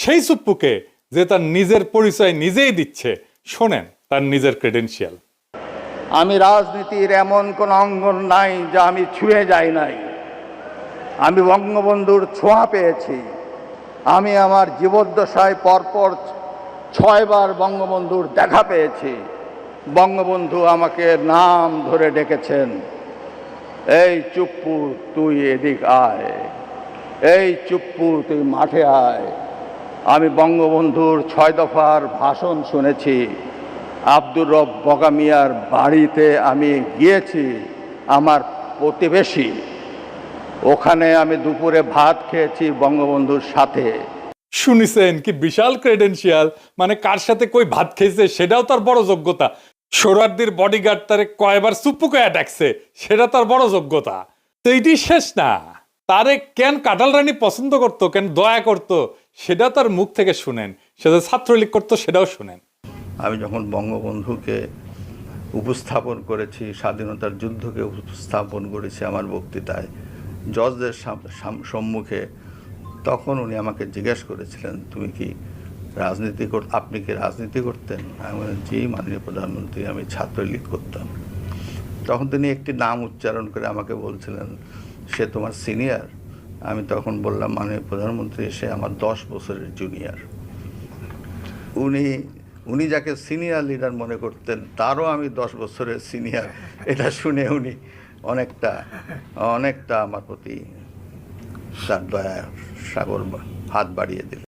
সেই সুপ্পুকে যে তার নিজের পরিচয় নিজেই দিচ্ছে। শোনেন তার নিজের ক্রেডেনশিয়াল। আমি রাজনীতির এমন কোন অঙ্গন নাই যা আমি ছুঁয়ে যাই নাই। আমি বঙ্গবন্ধুর ছোঁয়া পেয়েছি। আমি আমার জীবদ্দশায় পরপর 6 বার বঙ্গবন্ধুর দেখা পেয়েছি। বঙ্গবন্ধু আমাকে নাম ধরে ডেকেছেন, এই চুপ্পু তুই এদিক আয়, এই চুপ্পু তুই মাঠে আয়। আমি বঙ্গবন্ধুর 6 দফার ভাষণ শুনেছি। আব্দুর রব বগা মিয়ার বাড়িতে আমি গিয়েছি, আমার প্রতিবেশী। ওখানে আমি দুপুরে ভাত খেয়েছি বঙ্গবন্ধুর সাথে। শুনিছেন কি বিশাল ক্রেডেনশিয়াল, মানে কার সাথে কই ভাত খেয়েছে সেটাও তার বড় যোগ্যতা। সোহরাওয়ার্দীর বডিগার্ড তারে কয়বার সুপ্পুকে ডাকছে সেটা তার বড় যোগ্যতা। তো এটি শেষ না, তারে কেন কাঁঠাল রানী পছন্দ করতো, কেন দয়া করতো, সেটা তার মুখ থেকে শুনেন। সে যে ছাত্রলীগ করতো সেটাও শুনেন। আমি যখন বঙ্গবন্ধুকে উপস্থাপন করেছি, স্বাধীনতার যুদ্ধকে উপস্থাপন করেছি আমার বক্তৃতায় জজদের সম্মুখে, তখন উনি আমাকে জিজ্ঞেস করেছিলেন, তুমি কি আপনি কি রাজনীতি করতেন? আমি বললাম, জি মাননীয় প্রধানমন্ত্রী, আমি ছাত্রলীগ করতাম। তখন তিনি একটি নাম উচ্চারণ করে আমাকে বলছিলেন, সে তোমার সিনিয়র? আমি তখন বললাম, মাননীয় প্রধানমন্ত্রী, সে আমার 10 বছরের জুনিয়র। উনি যাকে সিনিয়র লিডার মনে করতেন তারও আমি 10 বছরের সিনিয়র। এটা শুনে উনি অনেকটা আমার প্রতি তার দয়া সাগর হাত বাড়িয়ে দিলেন।